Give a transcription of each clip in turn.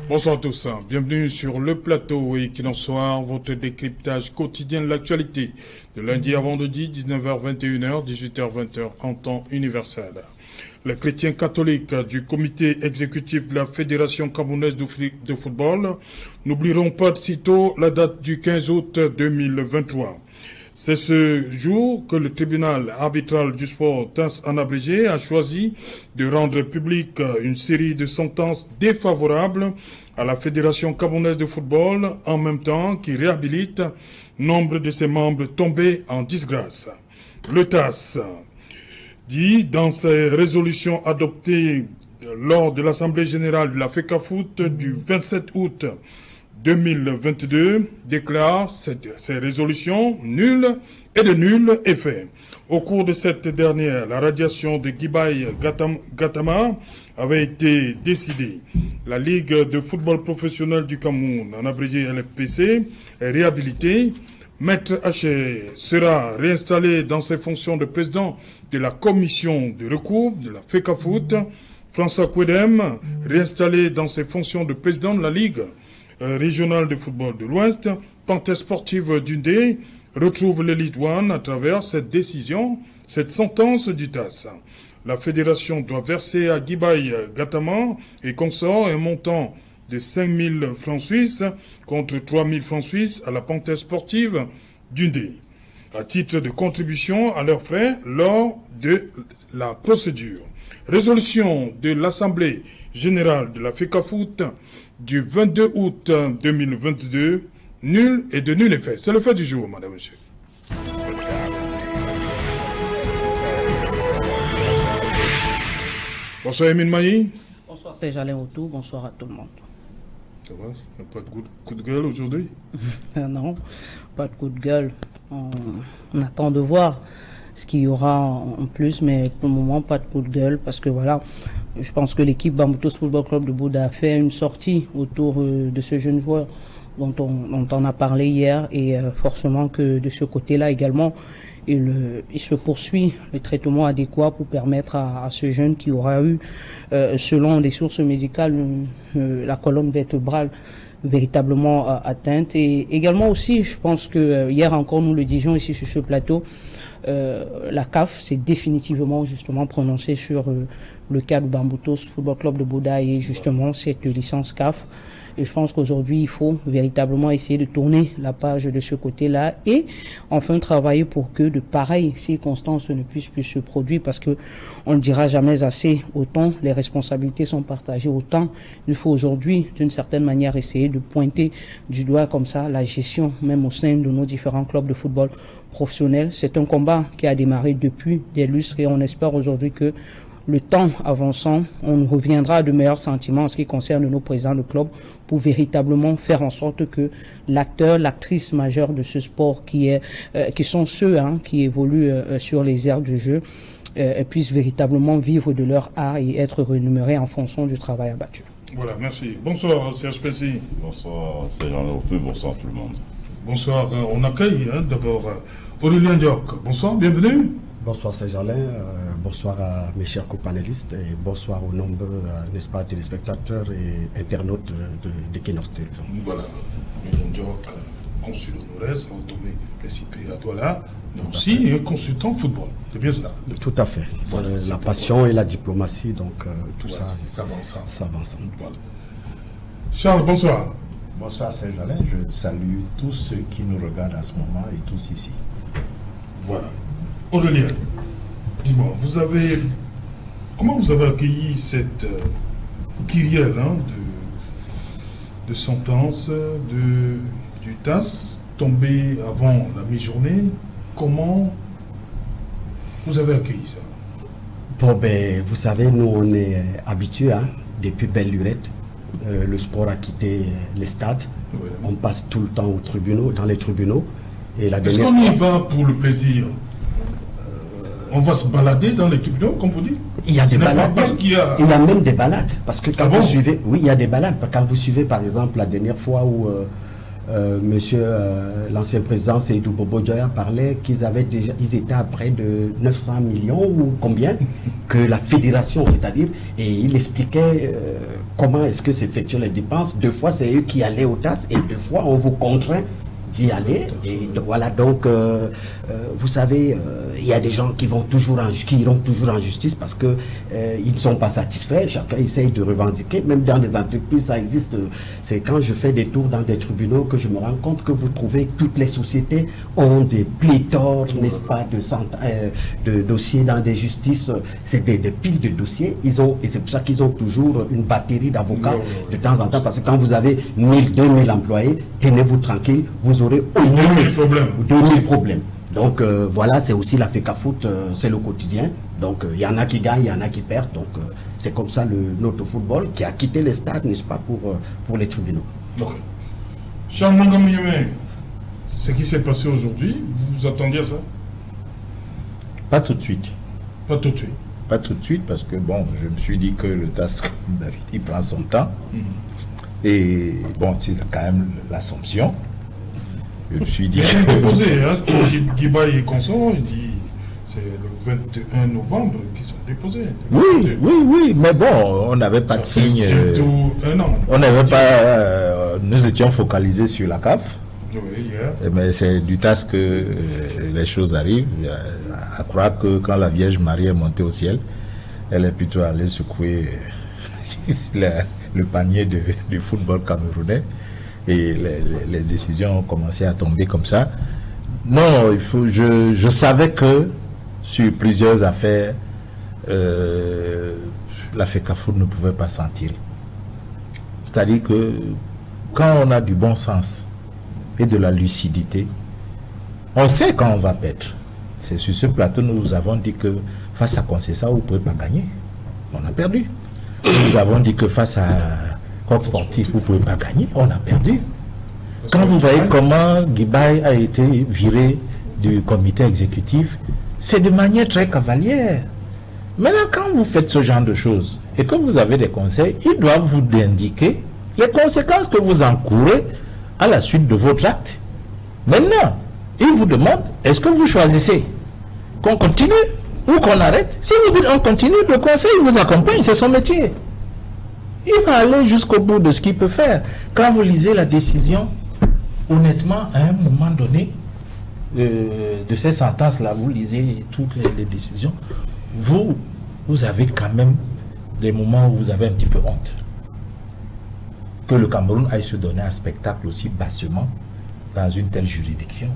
Bonsoir à tous, bienvenue sur le plateau et qu'il en soit votre décryptage quotidien de l'actualité de lundi à vendredi 19h-21h, 18h-20h en temps universel. Les chrétiens catholiques du comité exécutif de la Fédération camerounaise de football n'oublieront pas de sitôt la date du 15 août 2023. C'est ce jour que le tribunal arbitral du sport TAS en abrégé a choisi de rendre publique une série de sentences défavorables à la Fédération camerounaise de football, en même temps qu'il réhabilite nombre de ses membres tombés en disgrâce. Le TAS dit dans ses résolutions adoptées lors de l'Assemblée générale de la FECAFOOT du 27 août 2022 déclare ces résolutions nulles et de nul effet. Au cours de cette dernière, la radiation de Guibaï Gatama avait été décidée. La Ligue de football professionnel du Cameroun, en abrégé LFPC, est réhabilitée. Maître Haché sera réinstallé dans ses fonctions de président de la commission de recours de la FECAFOOT. François Kwedem, réinstallé dans ses fonctions de président de la Ligue régionale de football de l'Ouest. Panthère sportive d'Undé retrouve l'Elite One à travers cette décision, cette sentence du TAS. La fédération doit verser à Guibaï Gatama et consorts un montant de 5 000 francs suisses contre 3 000 francs suisses à la Panthère sportive d'Undé, à titre de contribution à leurs frais lors de la procédure. Résolution de l'Assemblée générale de la FECAFOOT du 22 août 2022, nul et de nul effet. C'est le fait du jour, madame, monsieur. Bonsoir, Emine Maï. Bonsoir, c'est Jalin Autou. Bonsoir à tout le monde. Ça va? Il n'y a pas de coup de gueule aujourd'hui? Non, pas de coup de gueule. On attend de voir ce qu'il y aura en plus, mais pour le moment, pas de coup de gueule parce que voilà, je pense que l'équipe Bamboutos Football Club de Bouddha a fait une sortie autour de ce jeune joueur dont on a parlé hier et forcément que de ce côté-là également, il se poursuit le traitement adéquat pour permettre à ce jeune qui aura eu, selon les sources médicales, la colonne vertébrale véritablement atteinte. Et également aussi, je pense que hier encore nous le disions ici sur ce plateau, la CAF s'est définitivement justement prononcée sur le cas de Bamboutos Football Club de Bouddha et justement cette licence CAF. Et je pense qu'aujourd'hui, il faut véritablement essayer de tourner la page de ce côté-là et enfin travailler pour que de pareilles circonstances ne puissent plus se produire parce que on ne dira jamais assez. Autant les responsabilités sont partagées, autant il faut aujourd'hui, d'une certaine manière, essayer de pointer du doigt comme ça la gestion, même au sein de nos différents clubs de football professionnels. C'est un combat qui a démarré depuis des lustres et on espère aujourd'hui que le temps avançant, on reviendra à de meilleurs sentiments en ce qui concerne nos présidents de club pour véritablement faire en sorte que l'acteur, l'actrice majeure de ce sport qui sont ceux qui évoluent sur les aires du jeu puissent véritablement vivre de leur art et être rémunérés en fonction du travail abattu. Voilà, merci. Bonsoir, Serge Pessi. Bonsoir, c'est Jean-Léopold, bonsoir tout le monde. Bonsoir, on accueille d'abord Aurélien Diok. Bonsour, bienvenue. Bonsoir Saint-Gerlin, bonsoir à mes chers copanélistes et bonsoir aux nombreux, n'est-ce pas, téléspectateurs et internautes de Kinos Télévision. Voilà, Aurélien Diok, consul honoraire, Saint-Thomé, Principé à Douala, mais aussi un consultant football. C'est bien cela. Tout à fait. Voilà, la passion et la diplomatie, donc tout ça va ensemble. Voilà. Charles, bonsoir. Bonsoir Saint-Gerlin, je salue tous ceux qui nous regardent à ce moment et tous ici. Voilà. Aurélien, dis-moi, comment vous avez accueilli cette kyrielle de sentence du TAS tombée avant la mi-journée? Comment vous avez accueilli ça? Bon, ben, vous savez, nous on est habitués, depuis belle lurette. Le sport a quitté les stades. Ouais. On passe tout le temps aux tribunaux, dans les tribunaux. Est-ce qu'on y va pour le plaisir? On va se balader dans les tribunaux, comme vous dites? Il y a des balades. Il y a même des balades. Parce que quand vous suivez, oui, il y a des balades. Quand vous suivez, par exemple, la dernière fois où monsieur l'ancien président Seydou Bobo Dioya parlait qu'ils étaient à près de 900 millions ou combien que la fédération, c'est-à-dire, et il expliquait comment est-ce que s'effectuent les dépenses. 2 fois c'est eux qui allaient au TAS et 2 fois on vous contraint d'y aller. Et voilà, donc vous savez, il y a des gens qui iront toujours en justice parce que ils ne sont pas satisfaits. Chacun essaye de revendiquer. Même dans les entreprises, ça existe. C'est quand je fais des tours dans des tribunaux que je me rends compte que vous trouvez que toutes les sociétés ont des pléthores, n'est-ce pas, de dossiers dans des justices. C'est des piles de dossiers. Et c'est pour ça qu'ils ont toujours une batterie d'avocats de temps en temps, parce que quand vous avez 1000, 2000 employés, tenez-vous tranquille, vous aurez au moins 2000 problèmes. Donc voilà, c'est aussi la FECAFOOT, c'est le quotidien. Donc il y en a qui gagnent, il y en a qui perdent. Donc c'est comme ça notre football qui a quitté les stades, n'est-ce pas, pour les tribunaux. Okay. Charles Mangamounyeme, ce qui s'est passé aujourd'hui, vous attendiez à ça? Pas tout de suite. Pas tout de suite. Pas tout de suite, parce que bon, je me suis dit que le TAS, il prend son temps. Et bon, c'est quand même l'Assomption. Je me suis dit... J'ai déposé, hein, Guiba et consort, il dit c'est le 21 novembre qu'ils sont déposés. Oui, mais bon, on n'avait pas de signe. Un an. On n'avait pas... nous étions focalisés sur la CAF. Oui, yeah. Mais c'est du TAS que les choses arrivent. À croire que quand la Vierge Marie est montée au ciel, elle est plutôt allée secouer le panier du football camerounais. Et les décisions ont commencé à tomber comme ça. Non, je savais que sur plusieurs affaires, la FECAFOOT ne pouvait pas s'en tirer. C'est-à-dire que quand on a du bon sens et de la lucidité, on sait quand on va perdre. C'est sur ce plateau, nous avons dit que face à Concessa, vous ne pouvez pas gagner. On a perdu. Nous avons dit que face à Coq Sportif, vous ne pouvez pas gagner. On a perdu. Quand vous voyez comment Guibaï a été viré du comité exécutif, c'est de manière très cavalière. Maintenant, quand vous faites ce genre de choses et que vous avez des conseils, ils doivent vous indiquer les conséquences que vous encourez à la suite de votre acte. Maintenant, ils vous demandent, est-ce que vous choisissez qu'on continue ou qu'on arrête? Si vous dites on continue, le conseil vous accompagne, c'est son métier. Il va aller jusqu'au bout de ce qu'il peut faire. Quand vous lisez la décision, honnêtement, à un moment donné, de ces sentences-là, vous lisez toutes les décisions, vous avez quand même des moments où vous avez un petit peu honte. Que le Cameroun aille se donner un spectacle aussi bassement dans une telle juridiction.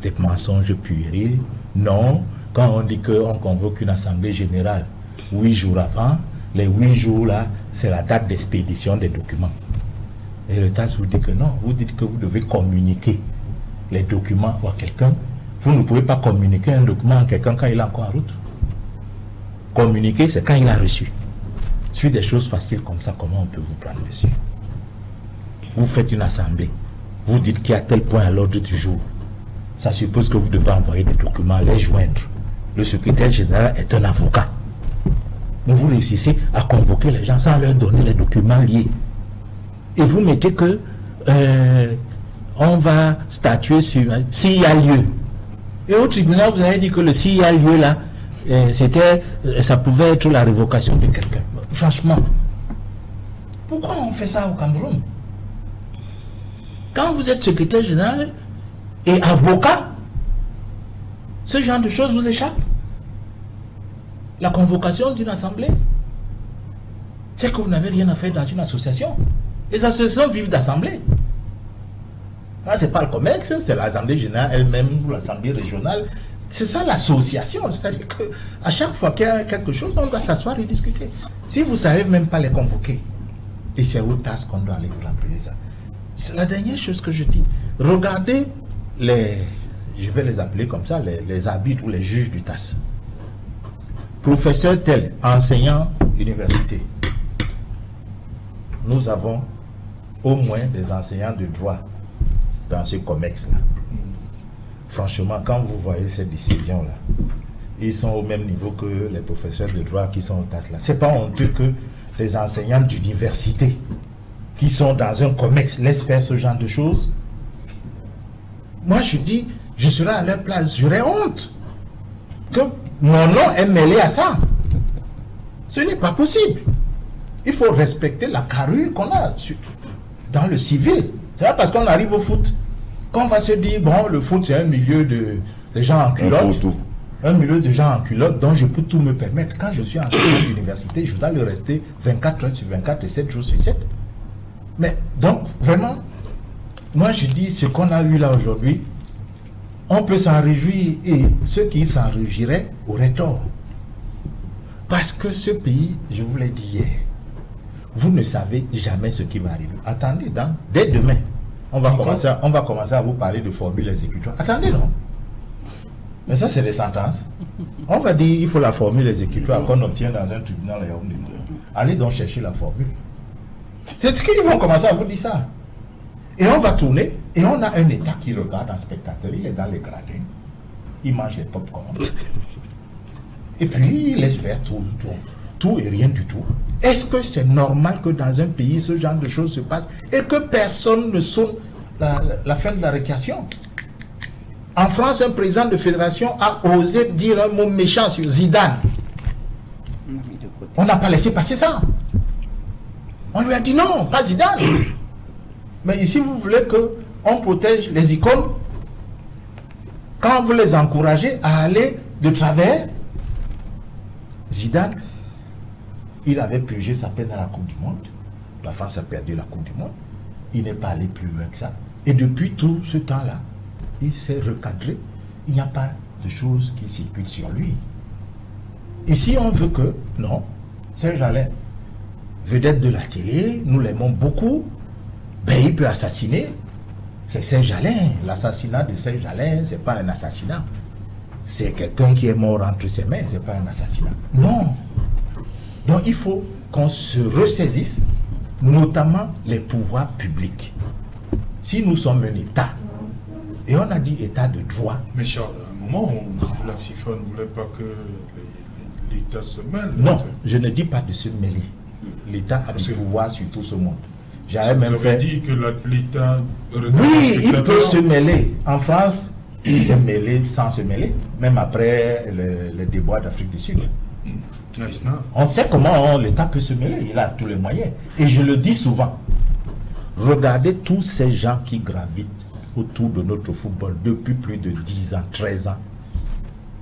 Des mensonges puérils. Non, quand on dit qu'on convoque une assemblée générale 8 jours avant, les 8 jours là, c'est la date d'expédition des documents. Et le TAS vous dit que non, vous dites que vous devez communiquer les documents à quelqu'un. Vous ne pouvez pas communiquer un document à quelqu'un quand il est encore en route. Communiquer, c'est quand il a reçu. Sur des choses faciles comme ça, comment on peut vous prendre dessus? Vous faites une assemblée, vous dites qu'il y a tel point à l'ordre du jour. Ça suppose que vous devez envoyer des documents, les joindre. Le secrétaire général est un avocat. Mais vous réussissez à convoquer les gens sans leur donner les documents liés. Et vous mettez que on va statuer sur s'il y a lieu. Et au tribunal, vous avez dit que le s'il y a lieu là, ça pouvait être la révocation de quelqu'un. Franchement, pourquoi on fait ça au Cameroun? Quand vous êtes secrétaire général et avocat, ce genre de choses vous échappe. La convocation d'une assemblée, c'est que vous n'avez rien à faire dans une association. Les associations vivent d'assemblée. Ah, c'est pas le COMEX, c'est l'assemblée générale elle-même ou l'assemblée régionale. C'est ça l'association. C'est-à-dire qu'à chaque fois qu'il y a quelque chose, on doit s'asseoir et discuter. Si vous ne savez même pas les convoquer, et c'est au TAS qu'on doit aller vous rappeler ça. C'est la dernière chose que je dis. Regardez je vais les appeler comme ça, les arbitres ou les juges du TAS. Professeur tel, enseignant université. Nous avons au moins des enseignants de droit dans ce COMEX-là. Franchement, quand vous voyez ces décisions-là, ils sont au même niveau que les professeurs de droit qui sont au TAS là. C'est pas honteux que les enseignants d'université qui sont dans un COMEX laissent faire ce genre de choses, moi je dis, je serai à leur place, j'aurais honte que mon nom est mêlé à ça. Ce n'est pas possible. Il faut respecter la carrure qu'on a dans le civil. C'est pas parce qu'on arrive au foot qu'on va se dire, bon, le foot c'est un milieu de gens en culotte. Un milieu de gens en culotte dont je peux tout me permettre. Quand je suis enseignant d'université, je dois le rester 24 heures sur 24 et 7 jours sur 7. Mais donc, vraiment, moi je dis, ce qu'on a eu là aujourd'hui, on peut s'en réjouir et ceux qui s'en réjouiraient auraient tort. Parce que ce pays, je vous l'ai dit hier, vous ne savez jamais ce qui va arriver. Attendez, dès demain, on va commencer à vous parler de formules exécutoires. Attendez, non? Mais ça, c'est des sentences. On va dire, il faut la formule exécutoire qu'on obtient dans un tribunal. Allez donc chercher la formule. C'est ce qu'ils vont commencer à vous dire ça. Et on va tourner, et on a un État qui regarde un spectateur, il est dans les gradins, il mange les pop-corn, et puis il laisse faire tout et rien du tout. Est-ce que c'est normal que dans un pays, ce genre de choses se passe, et que personne ne sonne la fin de la récréation? En France, un président de fédération a osé dire un mot méchant sur Zidane. On n'a pas laissé passer ça. On lui a dit non, pas Zidane. Mais ici, vous voulez qu'on protège les icônes quand vous les encouragez à aller de travers. Zidane, il avait purgé sa peine à la Coupe du Monde. La France a perdu la Coupe du Monde. Il n'est pas allé plus loin que ça. Et depuis tout ce temps-là, il s'est recadré. Il n'y a pas de choses qui circulent sur lui. Ici, on veut que, non, Serge Alain, vedette de la télé, nous l'aimons beaucoup, ben il peut assassiner. C'est Serge Alain. L'assassinat de Serge Alain, ce n'est pas un assassinat. C'est quelqu'un qui est mort entre ses mains, ce n'est pas un assassinat. Non. Donc il faut qu'on se ressaisisse, notamment les pouvoirs publics. Si nous sommes un État, et on a dit État de droit. Mais Charles, à un moment, la FIFA ne voulait pas que l'État se mêle. Non, je ne dis pas de se mêler. L'État a du pouvoir sur tout ce monde. J'avais même dit que l'État... Oui, il peut se mêler. En France, il s'est mêlé sans se mêler, même après le déboire d'Afrique du Sud. On sait comment l'État peut se mêler, il a tous les moyens. Et je le dis souvent, regardez tous ces gens qui gravitent autour de notre football depuis plus de 10 ans, 13 ans.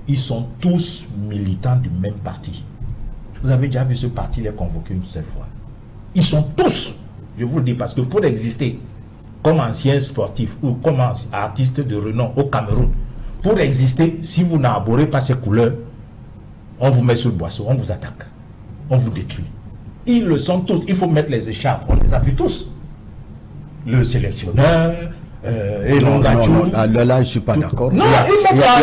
Ils sont tous militants du même parti. Vous avez déjà vu ce parti les convoquer une seule fois. Ils sont tous, je vous le dis, parce que pour exister comme ancien sportif ou comme artiste de renom au Cameroun, pour exister, si vous n'arborez pas ces couleurs, on vous met sur le boisseau, on vous attaque, on vous détruit. Ils le sont tous, il faut mettre les écharpes, on les a vus tous. Le sélectionneur, et non, là, je ne suis pas d'accord. Non,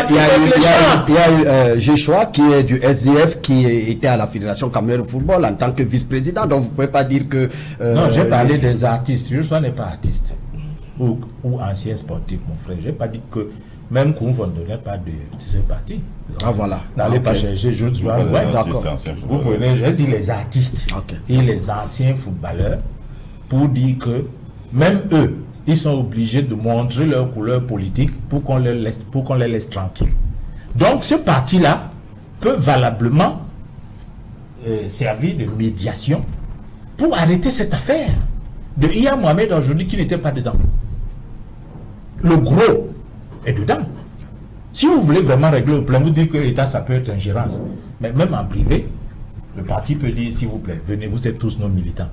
il y a eu Joshua qui est du SDF qui était à la Fédération camerounaise de football en tant que vice-président, donc vous ne pouvez pas dire que... non, j'ai parlé des artistes. Joshua n'est pas artiste ou ancien sportif, mon frère. Je n'ai pas dit que même Koumvon ne donnait pas de ce parti. Ah voilà. N'allez pas chercher Joshua. Ouais, d'accord. Vous prenez, j'ai dit les artistes et les anciens footballeurs pour dire que même eux, ils sont obligés de montrer leur couleur politique pour qu'on les laisse tranquilles. Donc ce parti-là peut valablement servir de médiation pour arrêter cette affaire de Iya Mohamed aujourd'hui qui n'était pas dedans. Le gros est dedans. Si vous voulez vraiment régler le problème, vous dites que l'État, ça peut être ingérence. Mais même en privé, le parti peut dire, s'il vous plaît, venez, vous êtes tous nos militants.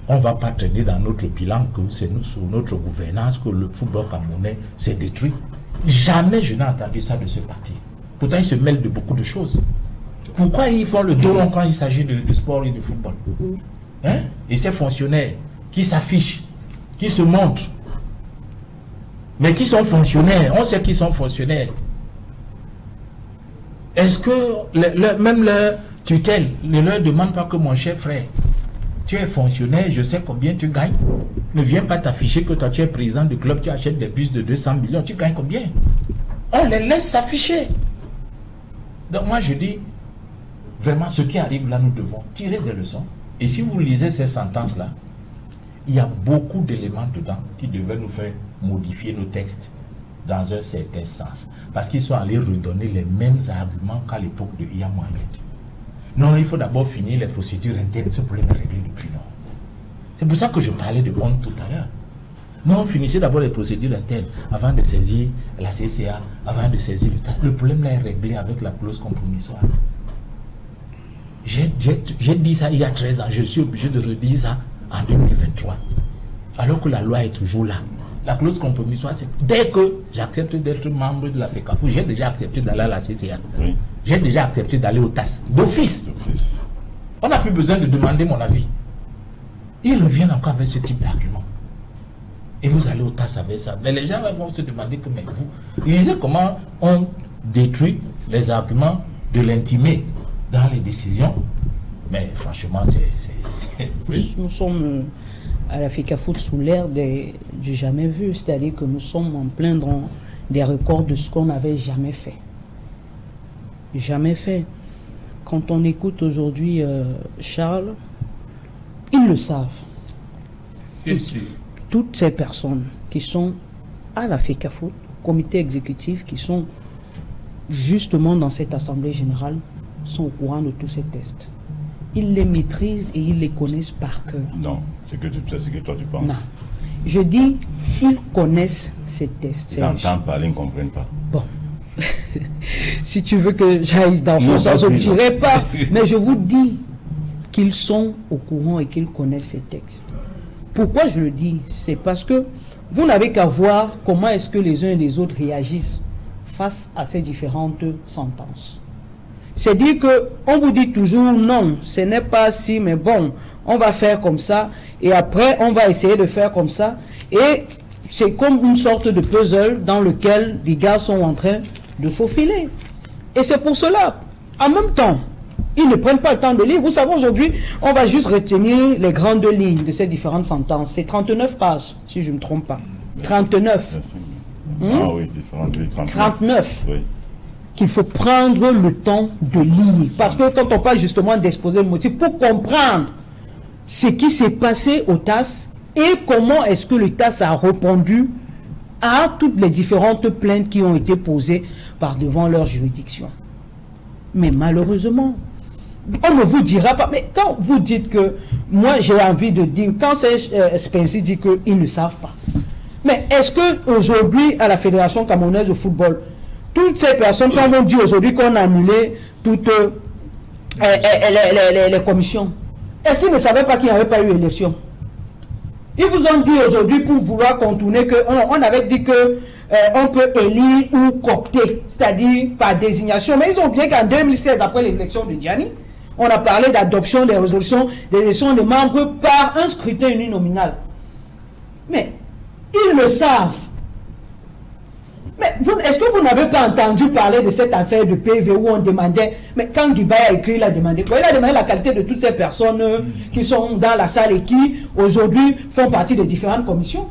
On ne va pas traîner dans notre bilan que c'est nous, sous notre gouvernance, que le football camerounais s'est détruit. Jamais je n'ai entendu ça de ce parti. Pourtant, ils se mêlent de beaucoup de choses. Pourquoi ils font le dos rond quand il s'agit de sport et de football? Hein? Et ces fonctionnaires qui s'affichent, qui se montrent, mais qui sont fonctionnaires, on sait qu'ils sont fonctionnaires. Est-ce que même leur tutelle ne leur demande pas que mon cher frère, tu es fonctionnaire, je sais combien tu gagnes. Ne viens pas t'afficher que toi tu es président du club, tu achètes des bus de 200 millions, tu gagnes combien? On les laisse s'afficher. Donc moi je dis, vraiment ce qui arrive là, nous devons tirer des leçons. Et si vous lisez ces sentences-là, il y a beaucoup d'éléments dedans qui devaient nous faire modifier nos textes dans un certain sens. Parce qu'ils sont allés redonner les mêmes arguments qu'à l'époque de Iya Mohamed. Non, il faut d'abord finir les procédures internes. Ce problème est réglé depuis longtemps. C'est pour ça que je parlais de honte tout à l'heure. Non, finissez d'abord les procédures internes avant de saisir la CCA, avant de saisir le TAS. Le problème là est réglé avec la clause compromissoire. J'ai dit ça il y a 13 ans. Je suis obligé de redire ça en 2023. Alors que la loi est toujours là. La clause compromissoire, c'est dès que j'accepte d'être membre de la FECAFO, j'ai déjà accepté d'aller à la CCA. Oui. J'ai déjà accepté d'aller au TAS. D'office. On n'a plus besoin de demander mon avis. Ils reviennent encore avec ce type d'argument. Et vous allez au TAS avec ça. Mais les gens là vont se demander que, mais vous, lisez comment on détruit les arguments de l'intimé dans les décisions. Mais franchement, c'est... Oui. Nous sommes à la FECAFOOT sous l'ère du jamais vu. C'est-à-dire que nous sommes en plein dans des records de ce qu'on n'avait jamais fait. Jamais fait. Quand on écoute aujourd'hui Charles, ils le savent. Toutes ces personnes qui sont à la FECAFOOT, comité exécutif, qui sont justement dans cette assemblée générale, sont au courant de tous ces tests. Ils les maîtrisent et ils les connaissent par cœur. Non, c'est que toi tu penses. Non. Je dis, ils connaissent ces tests. Ils entendent parler, ils ne comprennent pas. Bon. Si tu veux que j'aille dans ce sens, je ne dirai pas. Mais je vous dis qu'ils sont au courant et qu'ils connaissent ces textes. Pourquoi je le dis? C'est parce que vous n'avez qu'à voir comment est-ce que les uns et les autres réagissent face à ces différentes sentences. C'est dire qu'on vous dit toujours non, ce n'est pas si, mais bon, on va faire comme ça, et après on va essayer de faire comme ça, et c'est comme une sorte de puzzle dans lequel des gars sont en train de faufiler. Et c'est pour cela, en même temps, ils ne prennent pas le temps de lire. Vous savez, aujourd'hui, on va juste retenir les grandes lignes de ces différentes sentences. C'est 39 pages, si je ne me trompe pas. 39. Ah oui, 39. Oui. Qu'il faut prendre le temps de lire. Parce que quand on parle justement d'exposer le motif, pour comprendre ce qui s'est passé au TAS et comment est-ce que le TAS a répondu à toutes les différentes plaintes qui ont été posées par devant leur juridiction. Mais malheureusement, on ne vous dira pas. Mais quand vous dites que, moi j'ai envie de dire, quand Spencer dit qu'ils ne savent pas. Mais est-ce qu'aujourd'hui, à la Fédération camerounaise de football, toutes ces personnes, quand on dit aujourd'hui qu'on a annulé toutes les commissions, est-ce qu'ils ne savaient pas qu'il n'y avait pas eu élection? Ils vous ont dit aujourd'hui, pour vouloir contourner, qu'on avait dit que on peut élire ou coopter, c'est-à-dire par désignation. Mais ils ont bien qu'en 2016, après l'élection de Diani, on a parlé d'adoption des résolutions, des élections de membres par un scrutin uninominal. Mais ils le savent. Mais est-ce que vous n'avez pas entendu parler de cette affaire de PV où on demandait, mais quand Guibaya a écrit, il a demandé quoi? Il a demandé la qualité de toutes ces personnes qui sont dans la salle et qui aujourd'hui font partie des différentes commissions.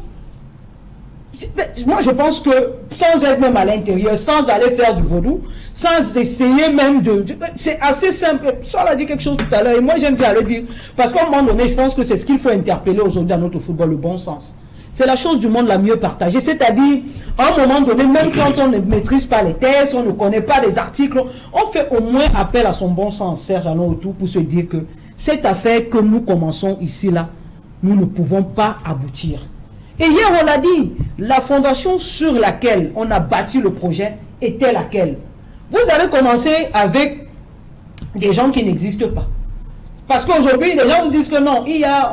Moi je pense que sans être même à l'intérieur, sans aller faire du vaudou, sans essayer même de... C'est assez simple. Ça a dit quelque chose tout à l'heure et moi j'aime bien le dire. Parce qu'à un moment donné, je pense que c'est ce qu'il faut interpeller aujourd'hui dans notre football, le bon sens. C'est la chose du monde la mieux partagée. C'est-à-dire, à un moment donné, même quand on ne maîtrise pas les tests, on ne connaît pas les articles, on fait au moins appel à son bon sens, Serge Alain autour, pour se dire que cette affaire que nous commençons ici, là, nous ne pouvons pas aboutir. Et hier, on l'a dit, la fondation sur laquelle on a bâti le projet était laquelle? Vous avez commencé avec des gens qui n'existent pas. Parce qu'aujourd'hui, les gens vous disent que non,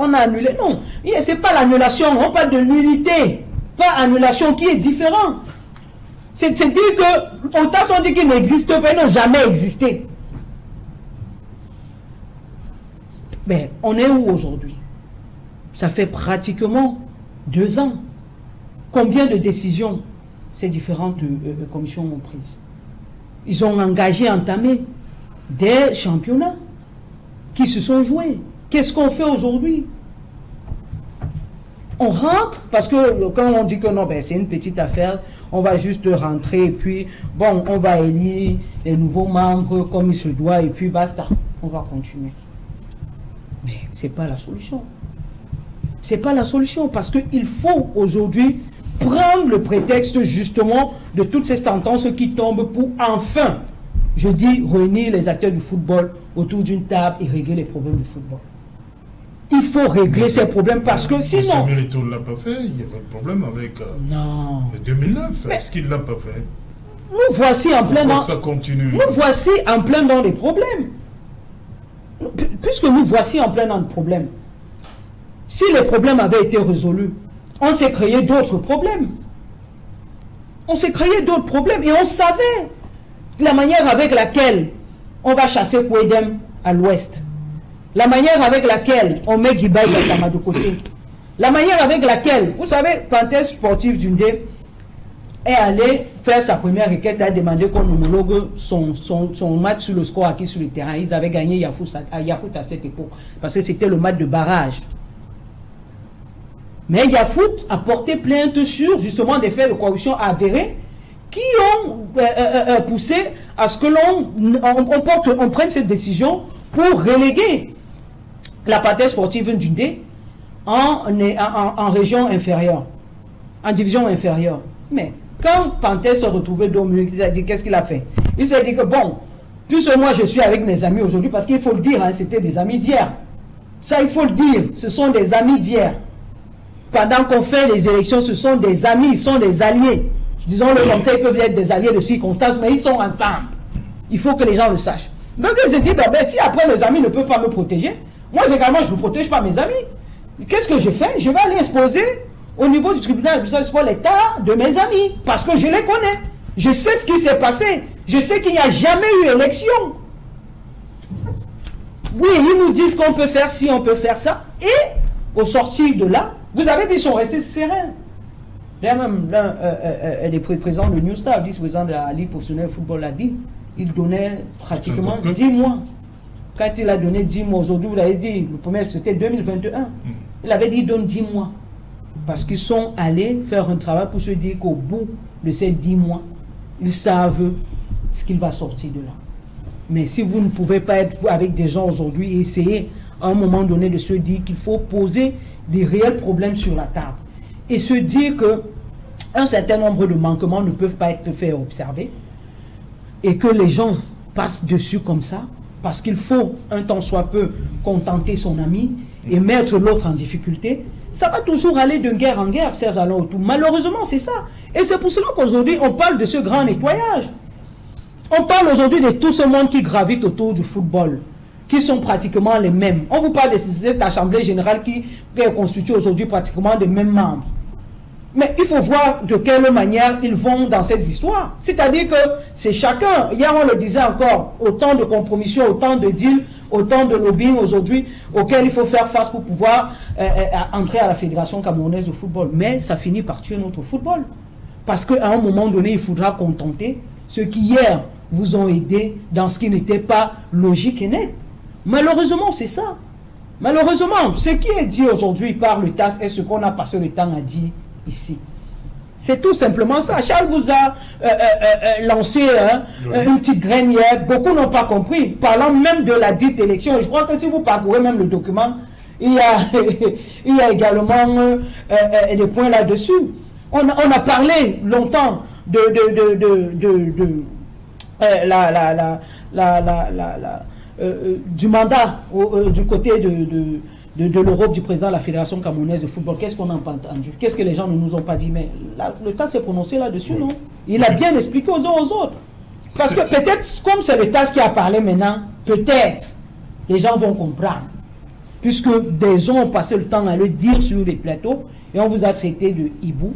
on a annulé. Non, ce n'est pas l'annulation, on parle de nullité. Pas annulation qui est différent. C'est dire que, au TAS, on dit qu'ils n'existent pas, ils n'ont jamais existé. Mais on est où aujourd'hui? Ça fait pratiquement 2 ans. Combien de décisions ces différentes commissions ont prises? Ils ont engagé, entamé des championnats qui se sont joués. Qu'est-ce qu'on fait aujourd'hui? On rentre, parce que quand on dit que non, ben, c'est une petite affaire, on va juste rentrer et puis, bon, on va élire les nouveaux membres comme il se doit et puis basta. On va continuer. Mais ce n'est pas la solution. Ce n'est pas la solution, parce qu'il faut aujourd'hui prendre le prétexte justement de toutes ces sentences qui tombent pour enfin, je dis, réunir les acteurs du football autour d'une table et régler les problèmes du football. Il faut régler ces problèmes parce que sinon... Samuel Eto'o ne l'a pas fait, il y avait un problème avec 2009, est-ce qu'il ne l'a pas fait? Nous voici en plein dans... ça continue. Nous voici en plein dans les problèmes. Puisque nous voici en plein dans le problème, si les problèmes avaient été résolus, on s'est créé d'autres problèmes. On s'est créé d'autres problèmes et on savait la manière avec laquelle on va chasser Kouedem à l'ouest. La manière avec laquelle on met Guibaï Gatama de côté. La manière avec laquelle, vous savez, Panthère Sportive Dundee est allé faire sa première requête, a demandé qu'on homologue son match sur le score acquis sur le terrain. Ils avaient gagné Yafout à cette époque, parce que c'était le match de barrage. Mais Yafout a porté plainte sur justement des faits de corruption avérés qui ont poussé à ce que l'on prenne cette décision pour reléguer la Panthère Sportive Dundee en région inférieure, en division inférieure. Mais quand Panthère se retrouvait dans le milieu, il s'est dit, qu'est-ce qu'il a fait? Il s'est dit que bon, puisque moi je suis avec mes amis aujourd'hui, parce qu'il faut le dire, hein, c'était des amis d'hier. Ça, il faut le dire, ce sont des amis d'hier. Pendant qu'on fait les élections, ce sont des amis, ils sont des alliés. Disons-le comme ça, ils peuvent être des alliés de circonstances, mais ils sont ensemble. Il faut que les gens le sachent. Donc ils se disent, si après mes amis ne peuvent pas me protéger, moi également je ne protège pas mes amis. Qu'est-ce que je fais? Je vais aller exposer au niveau du tribunal pour l'état de mes amis, parce que je les connais. Je sais ce qui s'est passé. Je sais qu'il n'y a jamais eu élection. Oui, ils nous disent qu'on peut faire ci, on peut faire ça. Et au sortir de là, vous avez vu, ils sont restés sereins. Là même, l'un des présidents de New Star, vice-président de la Ligue professionnelle de football, l'a dit. Il donnait pratiquement 10 mois. Quand il a donné 10 mois, aujourd'hui, vous l'avez dit, le premier c'était 2021. Il avait dit, il donne 10 mois. Parce qu'ils sont allés faire un travail pour se dire qu'au bout de ces 10 mois, ils savent ce qu'il va sortir de là. Mais si vous ne pouvez pas être avec des gens aujourd'hui et essayer à un moment donné de se dire qu'il faut poser des réels problèmes sur la table et se dire qu'un certain nombre de manquements ne peuvent pas être faits observer et que les gens passent dessus comme ça, parce qu'il faut un temps soit peu contenter son ami et mettre l'autre en difficulté, ça va toujours aller de guerre en guerre, Serge Alain Autou. Malheureusement, c'est ça. Et c'est pour cela qu'aujourd'hui, on parle de ce grand nettoyage. On parle aujourd'hui de tout ce monde qui gravite autour du football, qui sont pratiquement les mêmes. On vous parle de cette assemblée générale qui est constituée aujourd'hui pratiquement des mêmes membres. Mais il faut voir de quelle manière ils vont dans cette histoire. C'est-à-dire que c'est chacun. Hier, on le disait encore, autant de compromissions, autant de deals, autant de lobbying aujourd'hui auxquels il faut faire face pour pouvoir entrer à la Fédération camerounaise de football. Mais ça finit par tuer notre football. Parce qu'à un moment donné, il faudra contenter ceux qui hier vous ont aidé dans ce qui n'était pas logique et net. Malheureusement, c'est ça. Malheureusement, ce qui est dit aujourd'hui par le TAS est ce qu'on a passé le temps à dire ici. C'est tout simplement ça. Charles vous a lancé une petite graine hier. Beaucoup n'ont pas compris. Parlant même de la dite élection. Je crois que si vous parcourez même le document, il y a également des points là-dessus. On a parlé longtemps du mandat du côté de l'Europe du président de la Fédération camerounaise de football. Qu'est-ce qu'on n'a pas entendu? Qu'est-ce que les gens ne nous ont pas dit? Mais le TAS s'est prononcé là-dessus, non? Il a bien expliqué aux autres. Parce que peut-être, comme c'est le TAS qui a parlé maintenant, peut-être les gens vont comprendre. Puisque des gens ont passé le temps à le dire sur les plateaux et on vous a traité de hibou.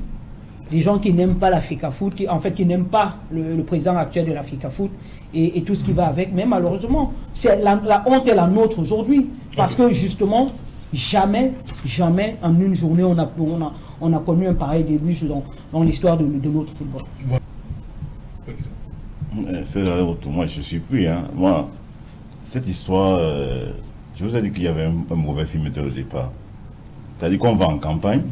Des gens qui n'aiment pas la FECAFOOT, qui n'aiment pas le président actuel de la FECAFOOT et tout ce qui va avec. Mais malheureusement, la honte est la nôtre aujourd'hui. Parce que justement, jamais en une journée, on a connu un pareil début dans l'histoire de notre football. Moi, je suis pris. Hein. Moi, cette histoire, je vous ai dit qu'il y avait un mauvais film dès le départ. C'est-à-dire qu'on va en campagne,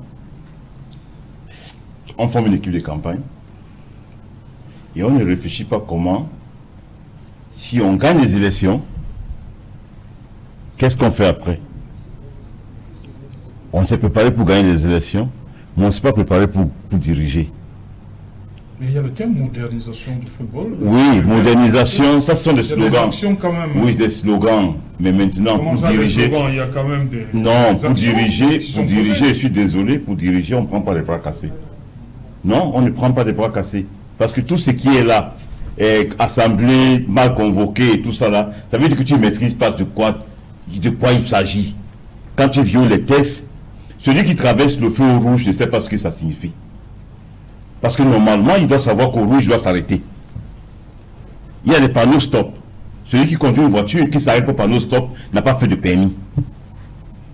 on forme une équipe de campagne, et on ne réfléchit pas comment, si on gagne les élections, qu'est-ce qu'on fait après? On s'est préparé pour gagner les élections, mais on ne s'est pas préparé pour diriger. Mais il y a le terme modernisation du football. Oui, modernisation, ça ce sont des slogans. Des actions quand même. Oui, des slogans. Mais maintenant, Comment pour ça, diriger. slogans, il y a quand même des. Non, des pour actions diriger, qui sont posées. je suis désolé, pour diriger, on ne prend pas les bras cassés. Non, on ne prend pas les bras cassés. Parce que tout ce qui est là, assemblée, mal convoqué et tout ça là, ça veut dire que tu ne maîtrises pas de quoi il s'agit. Quand tu violes les tests, celui qui traverse le feu au rouge ne sait pas ce que ça signifie. Parce que normalement, il doit savoir qu'au rouge, il doit s'arrêter. Il y a les panneaux stop. Celui qui conduit une voiture et qui s'arrête au panneau stop n'a pas fait de permis.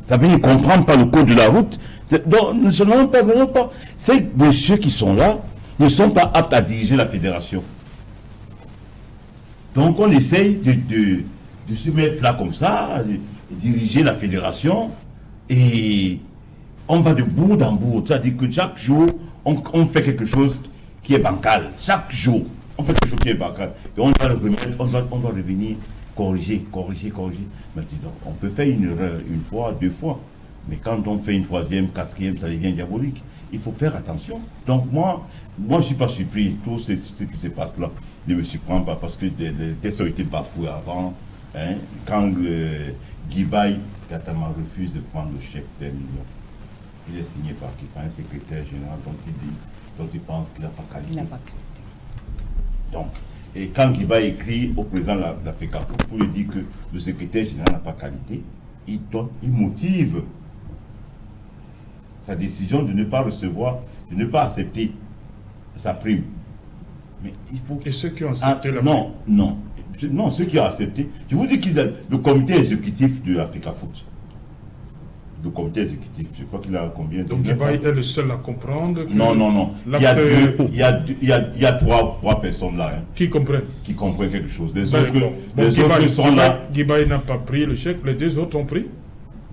Ça veut dire qu'il ne comprend pas le code de la route. Donc, ne seulement pas. Ces messieurs qui sont là ne sont pas aptes à diriger la fédération. Donc, on essaye de se mettre là comme ça, de diriger la fédération, et on va de bout en bout. C'est-à-dire que chaque jour, on fait quelque chose qui est bancal. Chaque jour, on fait quelque chose qui est bancal. Et on doit le remettre, on doit revenir, corriger. Maintenant, on peut faire une erreur une fois, deux fois. Mais quand on fait une troisième, quatrième, ça devient diabolique. Il faut faire attention. Donc moi je ne suis pas surpris. Tout ce qui se passe là ne me surprend pas parce que les tests ont été bafoués avant. Hein, quand Guibaï Gatama refuse de prendre le chèque d'1 million. Il est signé par qui? Par un secrétaire général dont il pense qu'il n'a pas qualité. Il n'a pas qualité. Donc, et quand Guiba écrit au président de la FECAFO pour lui dire que le secrétaire général n'a pas qualité, il motive sa décision de ne pas recevoir, de ne pas accepter sa prime. Mais il faut... Et ceux qui ont accepté la prime? Non, ceux qui ont accepté. Je vous dis qu'il a le comité exécutif de la FECAFO. Le comité exécutif, je crois qu'il a combien? Donc Guibaï est le seul à comprendre que Non. Il y a trois personnes là. Hein, qui comprennent? Qui comprennent quelque chose. Les Ben, autres sont là. Guibaï n'a pas pris le chèque, les deux autres ont pris.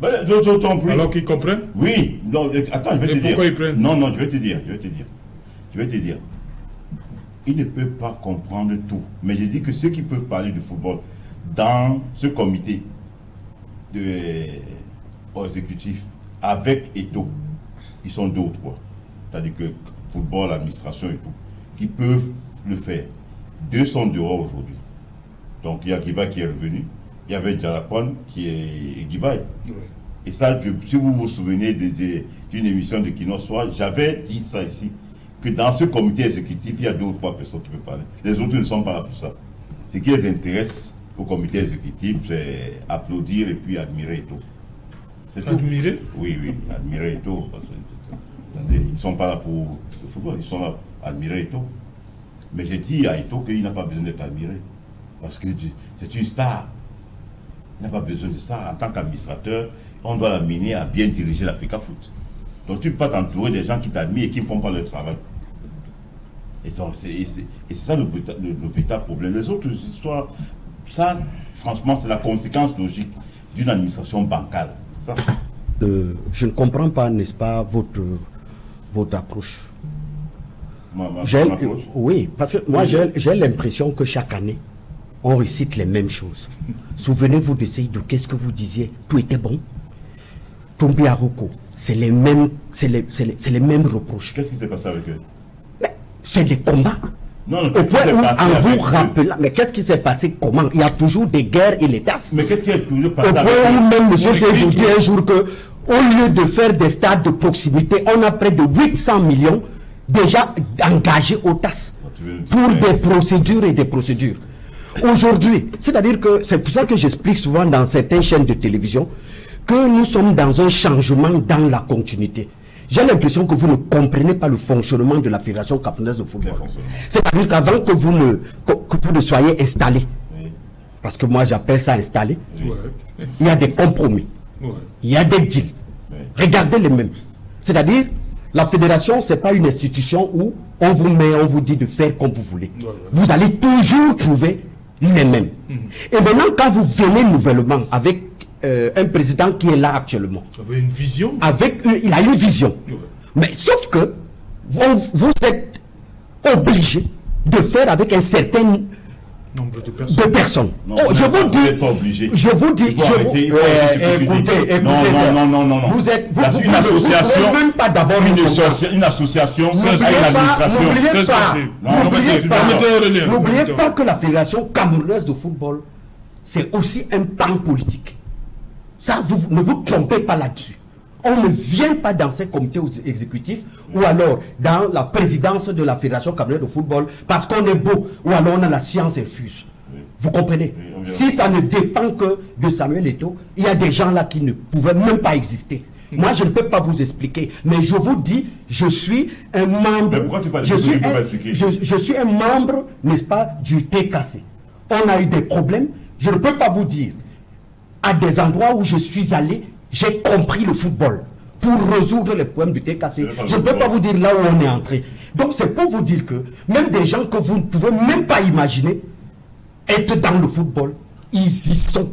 Ben, les autres ont pris. Alors qu'ils comprennent? Oui. Non, attends, je vais te dire. Pourquoi ils prennent? Non, je vais te dire. Ils ne peuvent pas comprendre tout. Mais je dis que ceux qui peuvent parler du football dans ce comité exécutif avec Eto, ils sont 2 ou 3. C'est-à-dire que football, administration et tout, qui peuvent le faire. 2 sont dehors aujourd'hui. Donc il y a Guibaï qui est revenu, il y avait Jalapon qui est Guibaï. Oui. Et ça, si vous vous souvenez d'une émission de Kino Soir, j'avais dit ça ici, que dans ce comité exécutif, il y a 2 ou 3 personnes qui peuvent parler. Les autres ne sont pas là pour ça. Ce qui les intéresse au comité exécutif, c'est applaudir et puis admirer Eto. Admirer? Oui, admirer Eto. Ils ne sont pas là pour le football, ils sont là pour admirer Eto. Mais j'ai dit à Eto qu'il n'a pas besoin d'être admiré. Parce que c'est une star. Il n'a pas besoin de ça. En tant qu'administrateur, on doit l'amener à bien diriger la FECAFOOT. Donc tu ne peux pas t'entourer des gens qui t'admirent et qui ne font pas leur travail. Et c'est ça le véritable problème. Les autres histoires, ça, franchement, c'est la conséquence logique d'une administration bancale. Ça. Je ne comprends pas, n'est-ce pas, votre approche. Approche. Oui, parce que moi, j'ai l'impression que chaque année, on récite les mêmes choses. Souvenez-vous de Seydou, qu'est-ce que vous disiez? Tout était bon. Tombi Aroko, c'est les mêmes reproches. Qu'est-ce qui s'est passé avec eux? C'est des combats. Non, au point où, en vous rappelant, mais qu'est-ce qui s'est passé? Comment? Il y a toujours des guerres et les tasses. Mais qu'est-ce qui est toujours passé? Au point où même M. Seydou dit un jour que, au lieu de faire des stades de proximité, on a près de 800 millions déjà engagés aux tasses pour des procédures et des procédures. Aujourd'hui, c'est-à-dire que c'est pour ça que j'explique souvent dans certaines chaînes de télévision que nous sommes dans un changement dans la continuité. J'ai l'impression que vous ne comprenez pas le fonctionnement de la Fédération camerounaise de football. C'est-à-dire qu'avant que vous ne soyez installé, parce que moi j'appelle ça installé, il y a des compromis, il y a des deals. Regardez les mêmes. C'est-à-dire, la fédération, ce n'est pas une institution où on vous met, on vous dit de faire comme vous voulez. Vous allez toujours trouver les mêmes. Et maintenant, quand vous venez nouvellement avec un président qui est là actuellement. Avec une vision. Il a une vision. Mais sauf que vous êtes obligé de faire avec un certain Nombre de personnes. De personnes. Non, Oh, je vous dis, pas obligé. je vous dis, Il faut arrêter, il faut arrêter ce que tu dis. écoutez, Non. vous êtes, vous Une association, pouvez même pas d'abord une association, n'oubliez pas que la Fédération camerounaise de football, c'est aussi un plan politique. Ça, ne vous trompez pas là-dessus. On ne vient pas dans ces comités exécutifs ou alors dans la présidence de la Fédération camerounaise de football parce qu'on est beau ou alors on a la science infuse. Oui. Vous comprenez? Oui, si ça ne dépend que de Samuel Eto'o, il y a des gens là qui ne pouvaient même pas exister. Moi, je ne peux pas vous expliquer, mais je vous dis, je suis un membre. Mais pourquoi tu parles je suis un membre, n'est-ce pas, du TKC. On a eu des problèmes. Je ne peux pas vous dire à des endroits où je suis allé. J'ai compris le football pour résoudre les problèmes du TKC. Je ne peux pas vous dire là où on est entré. Donc c'est pour vous dire que même des gens que vous ne pouvez même pas imaginer être dans le football, ils y sont.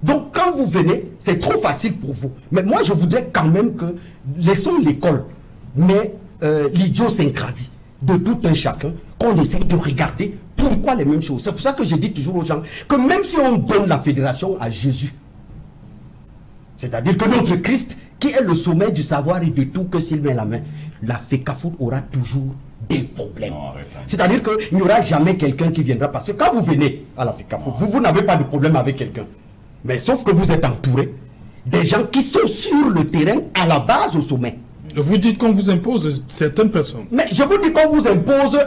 Donc quand vous venez, c'est trop facile pour vous. Mais moi je voudrais quand même que laissons l'école, mais l'idiosyncrasie de tout un chacun, qu'on essaie de regarder pourquoi les mêmes choses. C'est pour ça que je dis toujours aux gens que même si on donne la fédération à Jésus, c'est-à-dire que notre Christ, qui est le sommet du savoir et de tout, que s'il met la main, la FECAFOOT aura toujours des problèmes. C'est-à-dire qu'il n'y aura jamais quelqu'un qui viendra. Parce que quand vous venez à la FECAFOOT, vous n'avez pas de problème avec quelqu'un. Mais sauf que vous êtes entouré des gens qui sont sur le terrain à la base au sommet. Vous dites qu'on vous impose certaines personnes. Mais je vous dis qu'on vous impose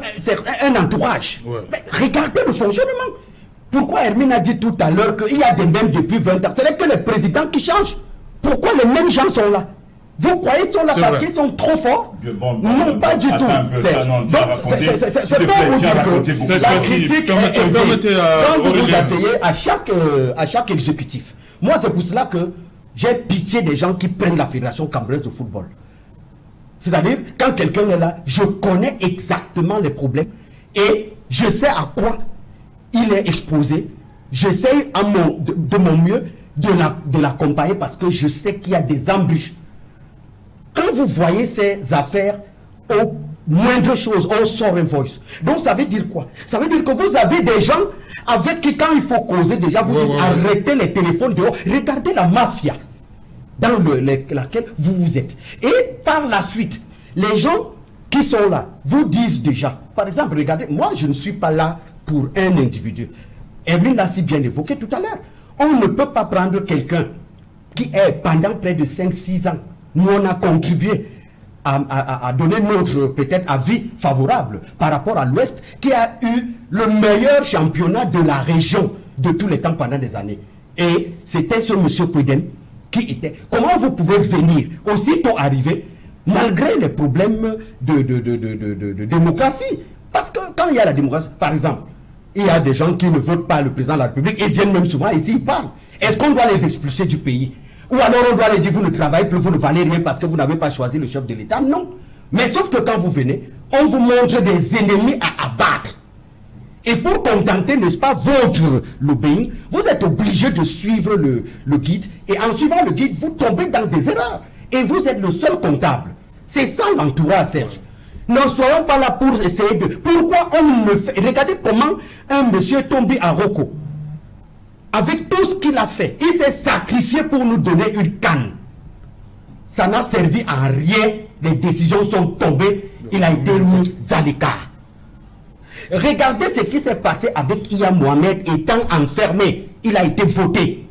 un entourage. Ouais. Mais regardez le fonctionnement. Pourquoi Hermine a dit tout à l'heure qu'il y a des mêmes depuis 20 ans? Ce n'est que les présidents qui changent. Pourquoi les mêmes gens sont là? Vous croyez qu'ils sont là parce qu'ils sont trop forts? Non, pas du tout. C'est pas vous dire que la critique quand vous vous asseyez à chaque exécutif. Moi, c'est pour cela que j'ai pitié des gens qui prennent la Fédération camerounaise de football. C'est-à-dire, quand quelqu'un est là, je connais exactement les problèmes et je sais à quoi il est exposé. J'essaie de mon mieux de l'accompagner parce que je sais qu'il y a des embûches. Quand vous voyez ces affaires, aux moindres choses, on sort un voice. Donc ça veut dire quoi? Ça veut dire que vous avez des gens avec qui quand il faut causer, déjà vous dites arrêtez les téléphones dehors. Regardez la mafia dans laquelle vous êtes. Et par la suite, les gens qui sont là vous disent déjà, par exemple, regardez, moi je ne suis pas là pour un individu. Hermine l'a si bien évoqué tout à l'heure. On ne peut pas prendre quelqu'un qui est pendant près de 5-6 ans. Nous, on a contribué à donner notre peut-être avis favorable par rapport à l'Ouest, qui a eu le meilleur championnat de la région de tous les temps pendant des années. Et c'était ce monsieur Pouidem qui était. Comment vous pouvez venir aussitôt arriver, malgré les problèmes de démocratie? Parce que quand il y a la démocratie, par exemple, il y a des gens qui ne votent pas le président de la République et viennent même souvent ici, ils parlent. Est-ce qu'on doit les expulser du pays? Ou alors on doit les dire, vous ne travaillez plus, vous ne valez rien parce que vous n'avez pas choisi le chef de l'État? Non. Mais sauf que quand vous venez, on vous montre des ennemis à abattre. Et pour contenter, n'est-ce pas, votre lobbying, vous êtes obligé de suivre le guide. Et en suivant le guide, vous tombez dans des erreurs. Et vous êtes le seul comptable. C'est ça l'entourage, Serge. Ne soyons pas là pour essayer de... Pourquoi on ne fait... Regardez comment un monsieur est tombé à Rocco. Avec tout ce qu'il a fait, il s'est sacrifié pour nous donner une canne. Ça n'a servi à rien. Les décisions sont tombées. Il a été mis à l'écart. Regardez ce qui s'est passé avec Iya Mohamed étant enfermé. Il a été voté.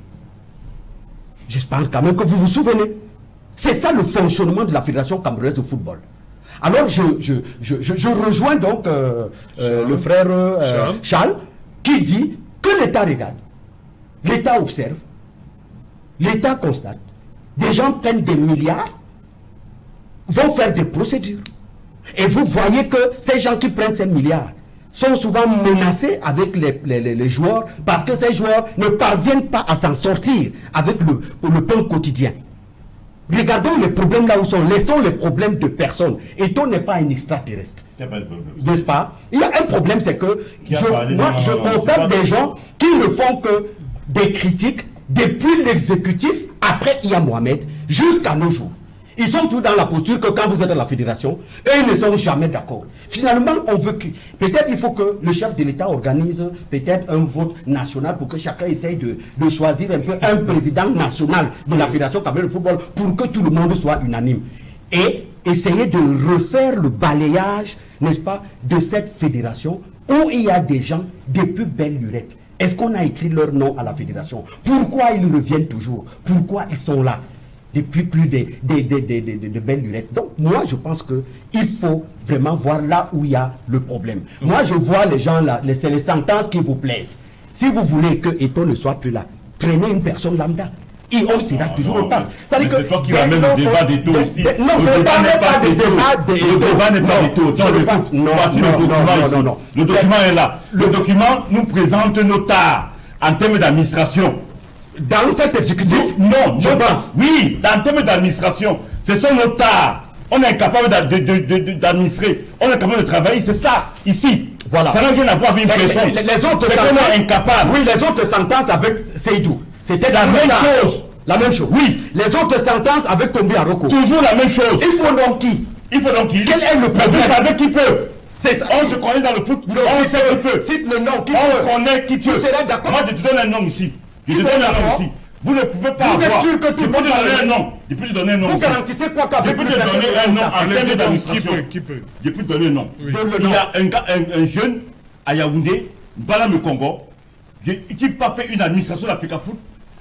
J'espère quand même que vous vous souvenez. C'est ça le fonctionnement de la Fédération camerounaise de football. Alors je rejoins donc le frère Charles qui dit que l'État regarde, l'État observe, l'État constate, des gens prennent des milliards, vont faire des procédures. Et vous voyez que ces gens qui prennent ces milliards sont souvent menacés avec les joueurs parce que ces joueurs ne parviennent pas à s'en sortir avec le pain quotidien. Regardons les problèmes là où sont. Laissons les problèmes de personnes. Eto'o n'est pas un extraterrestre. N'est-ce pas? Il y a un problème, c'est que je constate des gens qui ne font que des critiques depuis l'exécutif, après Iya Mohamed, jusqu'à nos jours. Ils sont toujours dans la posture que quand vous êtes dans la fédération, eux, ils ne sont jamais d'accord. Finalement, on veut que... Peut-être il faut que le chef de l'État organise peut-être un vote national pour que chacun essaye de choisir un peu un président national de la Fédération camerounaise de football pour que tout le monde soit unanime. Et essayer de refaire le balayage, n'est-ce pas, de cette fédération où il y a des gens depuis belle lurette. Est-ce qu'on a écrit leur nom à la fédération? Pourquoi ils reviennent toujours? Pourquoi ils sont là depuis plus de belles lunettes? Donc moi je pense qu'il faut vraiment voir là où il y a le problème. Moi je vois les gens là, c'est les sentences qui vous plaisent. Si vous voulez que Eto'o ne soit plus là, prenez une personne lambda. Et on sera toujours au passe. C'est toi qui ramène le débat d'Eto'o ici. Non, je ne parle pas de débat d'Eto'o. Le débat n'est pas d'Eto'o. Voici le document ici. Le document est là. Le document nous présente nos tares en termes d'administration. Dans cet exécutif? Non, je pense. Oui, en termes d'administration. Ce sont nos tares. On est incapable d'administrer. On est incapable de travailler. C'est ça, ici. Voilà. Ça n'a rien à voir avec une personne. Les autres sentences, incapables. Oui, les autres sentences avec Seydou. C'était la même chose. La même chose. Oui. Les autres sentences avec Tombi Aroko. Toujours la même chose. Il faut donc qui? Il faut donc qui? Quel est le problème? Vous savez qui peut? On se connaît dans le foot. Non, on sait qui peut. Cite le nom. Qui on connaît qui peut. Tu serais d'accord? Moi, je te donne un nom ici. Je te donne un nom ici. Vous ne pouvez pas vous avoir. Êtes sûr que tout je peux te donner un nom. Je peux te donner un nom. Vous garantissez quoi qu'avec je peux te donner un nom en termes d'administration. Je peux te donner un nom. Il y a un jeune à Yaoundé, Bala Congo, qui n'a pas fait une administration d'Africa Foot.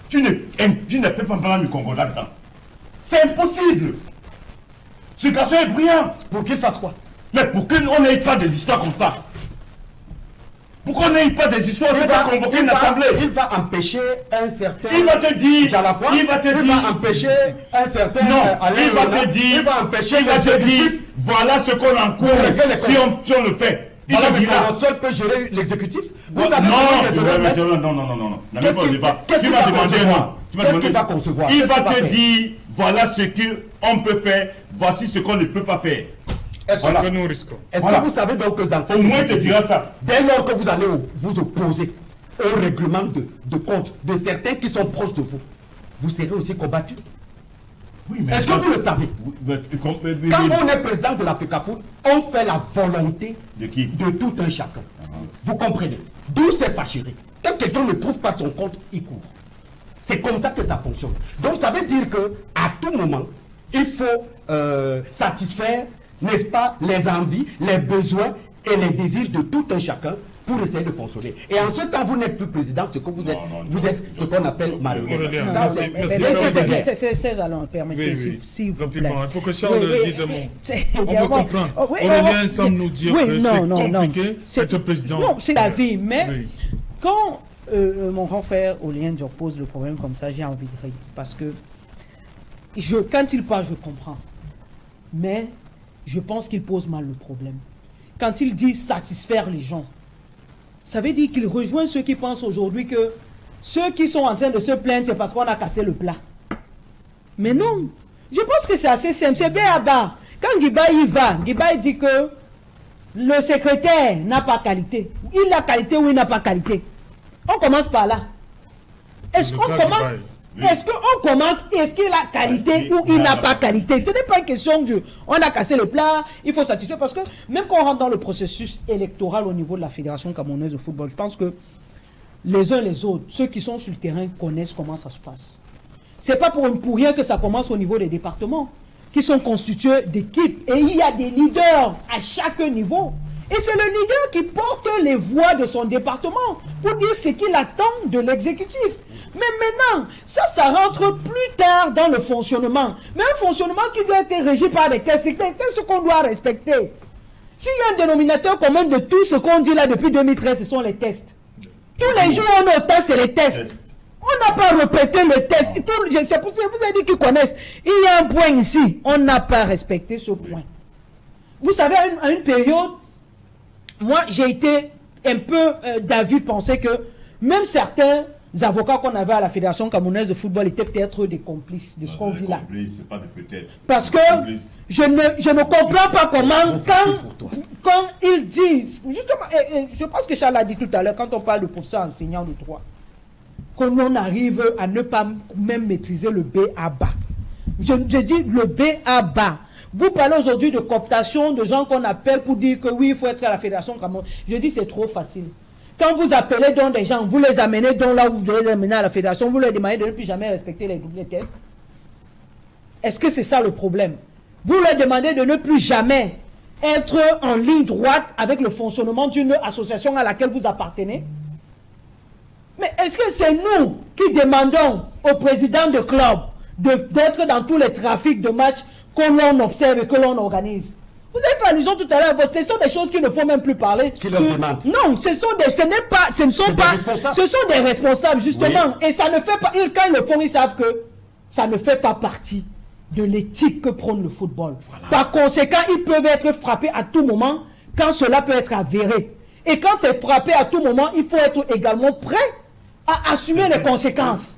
Tu ne peux pas Bala Congo là-dedans. C'est impossible. Ce garçon est brillant. Pour qu'il fasse quoi? Mais pour qu'on n'ait pas des histoires comme ça. Pour qu'on n'ait pas des histoires, il va convoquer une assemblée. Il va empêcher un certain... Il va te dire... Il va empêcher un certain... Non, il va te dire... Il va empêcher... Il va te dire, voilà ce qu'on encourt si on le fait. Voilà, mais comment seul peut gérer l'exécutif? Vous savez non. Qu'est-ce qu'il va concevoir? Il va te dire, voilà ce qu'on peut faire, voici ce qu'on ne peut pas faire. Est-ce que nous risquons? Est-ce que vous savez donc que dans cette... Au moins te dira ça. Dès lors que vous allez vous opposer au règlement de compte de certains qui sont proches de vous, vous serez aussi combattu. Oui, mais est-ce que vous le savez? Quand on est président de l'Africa Foot, on fait la volonté de qui? De tout un chacun. Vous comprenez? D'où cette fâcherie. Quand quelqu'un ne trouve pas son compte, il court. C'est comme ça que ça fonctionne. Donc ça veut dire que à tout moment, il faut satisfaire, n'est-ce pas, les envies, les besoins et les désirs de tout un chacun pour essayer de fonctionner. Et en ce temps, vous n'êtes plus président, ce que vous êtes, vous êtes ce qu'on appelle marionnette. C'est allons permettez, s'il vous plaît. Il faut que Charles dise un mot. On veut comprendre. Aurélien semble nous dire que c'est compliqué d'être président. Non, c'est la vie, mais quand mon grand frère Aurélien Dior pose le problème comme ça, j'ai envie de rire. Parce que quand il parle, je comprends. Mais je pense qu'il pose mal le problème. Quand il dit satisfaire les gens, ça veut dire qu'il rejoint ceux qui pensent aujourd'hui que ceux qui sont en train de se plaindre, c'est parce qu'on a cassé le plat. Mais non, je pense que c'est assez simple. C'est bien à bas. Quand Guiba y va, Guiba il dit que le secrétaire n'a pas qualité. Il a qualité ou il n'a pas qualité. On commence par là. Est-ce qu'on commence... Est-ce qu'il a qualité ou il n'a pas qualité? Ce n'est pas une question de on a cassé le plat, il faut satisfaire. Parce que même quand on rentre dans le processus électoral au niveau de la Fédération camerounaise de football, je pense que les uns les autres, ceux qui sont sur le terrain connaissent comment ça se passe. C'est pas pour rien que ça commence au niveau des départements, qui sont constitués d'équipes. Et il y a des leaders à chaque niveau. Et c'est le leader qui porte les voix de son département pour dire ce qu'il attend de l'exécutif. Mais maintenant, ça rentre plus tard dans le fonctionnement. Mais un fonctionnement qui doit être régi par des tests, qu'est-ce qu'on doit respecter? S'il y a un dénominateur commun de tout ce qu'on dit là depuis 2013, ce sont les tests. Tous les jours, on est c'est les tests. On n'a pas répété le test. C'est pour ça que vous avez dit qu'ils connaissent. Il y a un point ici. On n'a pas respecté ce point. Vous savez, à une période, moi, j'ai été un peu d'avis de penser que même certains avocats qu'on avait à la Fédération camerounaise de football étaient peut-être des complices de ce qu'on vit là. Parce que je ne comprends pas comment, quand ils disent, justement, et je pense que Charles a dit tout à l'heure, quand on parle de professeur enseignant de droit, qu'on arrive à ne pas même maîtriser le B à bas. Je dis le B à bas. Vous parlez aujourd'hui de cooptation, de gens qu'on appelle pour dire que oui, il faut être à la Fédération Cameroun. Je dis c'est trop facile. Quand vous appelez donc des gens, vous les amenez donc là où vous devez les amener à la Fédération, vous leur demandez de ne plus jamais respecter les tests. Est-ce que c'est ça le problème? Vous leur demandez de ne plus jamais être en ligne droite avec le fonctionnement d'une association à laquelle vous appartenez? Mais est-ce que c'est nous qui demandons au président de club d'être dans tous les trafics de matchs que l'on observe et que l'on organise? Vous avez fait allusion tout à l'heure, ce sont des choses qu'il ne faut même plus parler. Qui leur demande? Non, ce sont des responsables, justement. Oui. Et ça ne fait pas, quand ils le font, ils savent que ça ne fait pas partie de l'éthique que prône le football. Voilà. Par conséquent, ils peuvent être frappés à tout moment quand cela peut être avéré. Et quand c'est frappé à tout moment, il faut être également prêt à assumer les conséquences.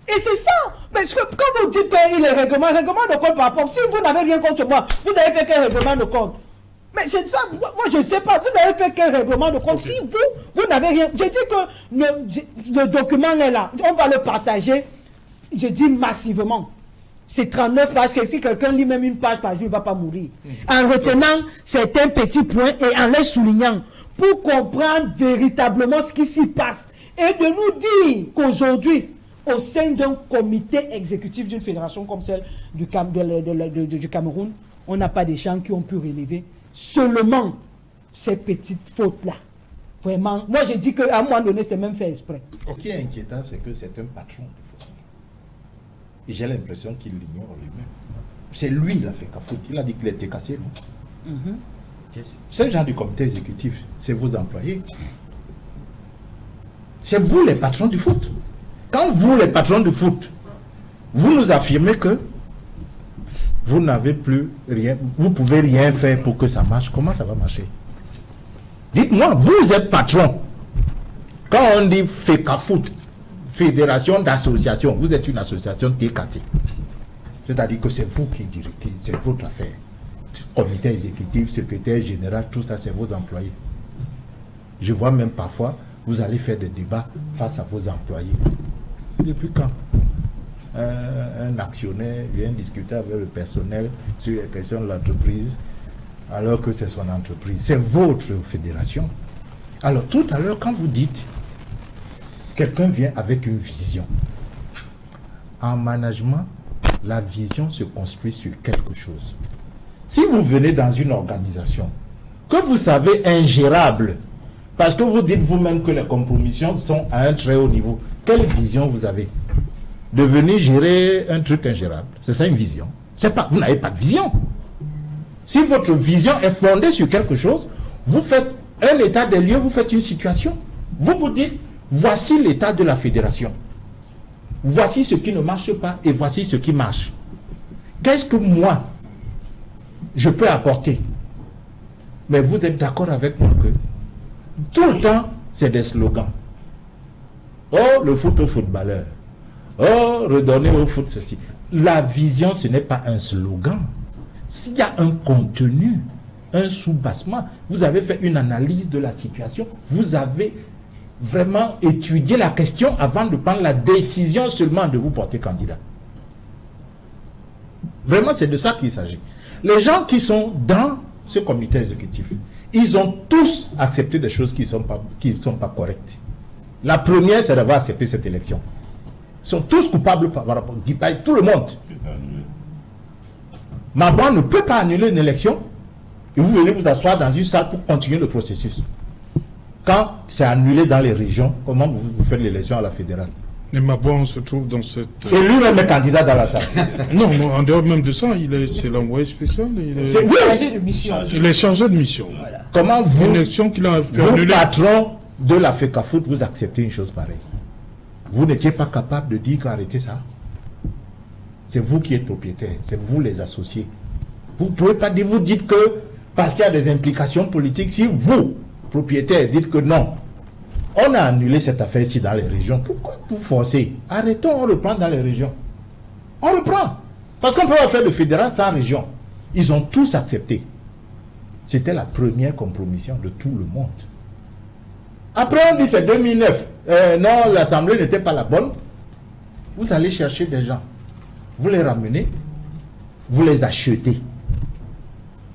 Et c'est ça. Parce que quand vous dites qu'il est règlement de compte par rapport, si vous n'avez rien contre moi, vous avez fait quel règlement de compte? Mais c'est ça, moi je ne sais pas, vous avez fait quel règlement de compte? Okay. Si vous n'avez rien, je dis que le document est là, on va le partager, je dis massivement. C'est 39 pages, que si quelqu'un lit même une page par jour, il ne va pas mourir. En retenant certains petits points et en les soulignant, pour comprendre véritablement ce qui s'y passe. Et de nous dire qu'aujourd'hui, au sein d'un comité exécutif d'une fédération comme celle du Cameroun, on n'a pas des gens qui ont pu relever seulement ces petites fautes-là. Vraiment, moi je dis qu'à un moment donné, c'est même fait exprès. Ce qui est inquiétant, c'est que c'est un patron. Et j'ai l'impression qu'il l'ignore lui-même. C'est lui qui l'a fait cafouille. Il a dit qu'il était cassé. C'est le genre du comité exécutif, c'est vos employés. C'est vous les patrons du foot. Quand vous, les patrons du foot, vous nous affirmez que vous n'avez plus rien, vous ne pouvez rien faire pour que ça marche, comment ça va marcher? Dites-moi, vous êtes patron. Quand on dit FECAFOOT, Fédération d'associations, vous êtes une association TKC. C'est-à-dire que c'est vous qui dirigez, c'est votre affaire. Comité exécutif, secrétaire général, tout ça, c'est vos employés. Je vois même parfois, vous allez faire des débats face à vos employés. Depuis quand un actionnaire vient discuter avec le personnel sur les questions de l'entreprise alors que c'est son entreprise? C'est votre fédération. Alors tout à l'heure, quand vous dites quelqu'un vient avec une vision, en management, la vision se construit sur quelque chose. Si vous venez dans une organisation que vous savez ingérable, parce que vous dites vous-même que les compromissions sont à un très haut niveau, quelle vision vous avez? De venir gérer un truc ingérable. C'est ça une vision? Vous n'avez pas de vision. Si votre vision est fondée sur quelque chose, vous faites un état des lieux, vous faites une situation. Vous vous dites, voici l'état de la fédération. Voici ce qui ne marche pas et voici ce qui marche. Qu'est-ce que moi, je peux apporter? Mais vous êtes d'accord avec moi que tout le temps, c'est des slogans. Oh, le foot aux footballeurs. Oh, redonner au foot ceci. La vision, ce n'est pas un slogan. S'il y a un contenu, un sous-bassement, vous avez fait une analyse de la situation, vous avez vraiment étudié la question avant de prendre la décision seulement de vous porter candidat. Vraiment, c'est de ça qu'il s'agit. Les gens qui sont dans ce comité exécutif, ils ont tous accepté des choses qui ne sont pas correctes. La première, c'est d'avoir accepté cette élection. Ils sont tous coupables par rapport à tout le monde. Mabon ne peut pas annuler une élection et vous venez vous asseoir dans une salle pour continuer le processus. Quand c'est annulé dans les régions, comment vous faites l'élection à la fédérale? Et Mabon se trouve dans cette... Et lui-même est candidat dans la salle. Non, en dehors même de ça, c'est l'envoyé spécial. C'est chargé de mission. Il est chargé de mission. Voilà. Comment vous, une élection qu'il a fait vous patron de la FECAFOOT, vous acceptez une chose pareille? Vous n'étiez pas capable de dire qu'arrêtez ça. C'est vous qui êtes propriétaire, c'est vous les associés. Vous ne pouvez pas dire, vous dites que parce qu'il y a des implications politiques, si vous, propriétaire, dites que non, on a annulé cette affaire-ci dans les régions, pourquoi vous forcez? Arrêtons, on reprend dans les régions. On reprend. Parce qu'on peut pas faire le fédéral sans région. Ils ont tous accepté. C'était la première compromission de tout le monde. Après, on dit c'est 2009. Non, l'Assemblée n'était pas la bonne. Vous allez chercher des gens. Vous les ramenez. vous les achetez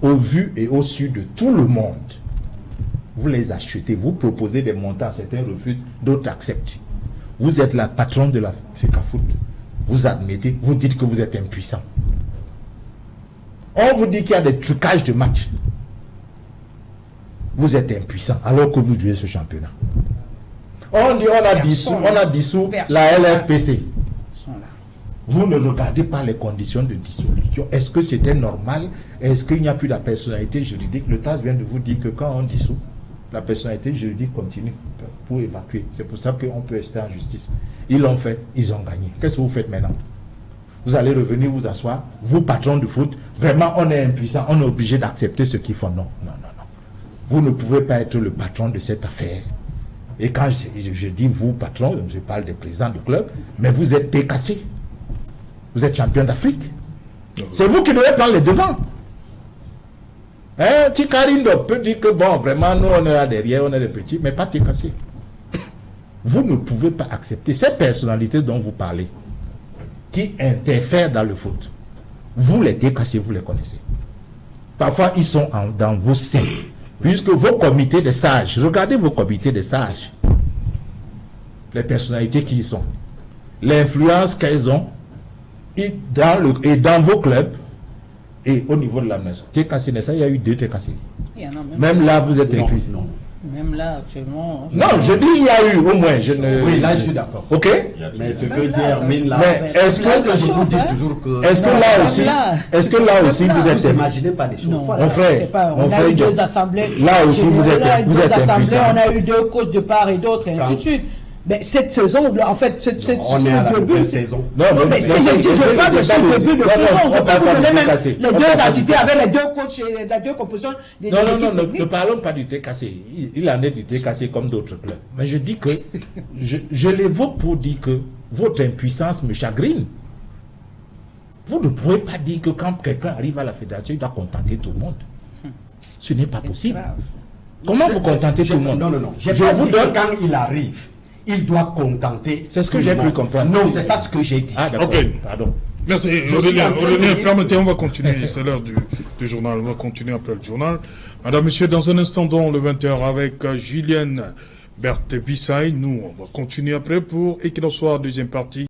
au vu et au su de tout le monde. Vous les achetez, vous proposez des montants, certains refusent, d'autres acceptent. Vous êtes la patronne de la FECAFOOT. Vous admettez, vous dites que vous êtes impuissant. On vous dit qu'il y a des trucages de match. Vous êtes impuissant alors que vous jouez ce championnat. On dit on a dissous la LFPC. Vous ne regardez pas les conditions de dissolution. Est-ce que c'était normal? Est-ce qu'il n'y a plus la personnalité juridique? Le TAS vient de vous dire que quand on dissout, la personnalité juridique continue pour évacuer. C'est pour ça qu'on peut rester en justice. Ils l'ont fait, ils ont gagné. Qu'est-ce que vous faites maintenant? Vous allez revenir vous asseoir, vous patron de foot, vraiment on est impuissant, on est obligé d'accepter ce qu'ils font. Non, non, non, non. Vous ne pouvez pas être le patron de cette affaire. Et quand je dis vous, patron, je parle des présidents du club, mais vous êtes décassé. Vous êtes champion d'Afrique. C'est vous qui devez prendre les devants. Hein, Tikarindo peut dire que bon, vraiment, nous on est là derrière, on est les petits, mais pas décassé. Vous ne pouvez pas accepter ces personnalités dont vous parlez, qui interfèrent dans le foot. Vous les décassez, vous les connaissez. Parfois, ils sont dans vos seins. Puisque vos comités de sages, regardez vos comités de sages, les personnalités qui y sont, l'influence qu'elles ont, et dans vos clubs, et au niveau de la maison. TKC, il y a eu 2 TKC. Même là, vous êtes inclus. Non. Même là, actuellement... Non, je dis il y a eu au moins. Oui, là, je suis d'accord. Ok. Mais ce que dit Hermine là... Mais est-ce que je vous dis toujours que... Est-ce que là aussi, vous êtes... Vous n'imaginez pas des choses. Non, Mon frère, on a eu 2 assemblées. Là aussi, vous êtes impuissant. On a eu 2 coachs de part et d'autre, et ainsi de suite. Mais cette saison, en fait, on est à la nouvelle saison. Non, mais si je parle de ce début de saison, je peux vous donner même les 2 entités avec les 2 coachs et les 2 compositions des Non, ne parlons pas du TKC. Il en est du TKC comme d'autres clubs. Mais je dis que, je l'évoque pour dire que votre impuissance me chagrine. Vous ne pouvez pas dire que quand quelqu'un arrive à la fédération, il doit contenter tout le monde. Ce n'est pas possible. Comment vous contentez tout le monde? Non. Je vous donne quand il arrive. Il doit contenter. C'est ce que j'ai cru comprendre. Non, c'est pas ce que j'ai dit. Ah, d'accord. Ok. Pardon. Merci. Permettez, on va continuer. C'est l'heure du journal. On va continuer après le journal. Madame, Monsieur, dans un instant, dans le 20h, avec Julienne Berthe-Bissaï, nous, on va continuer après pour Equinox Soir, deuxième partie.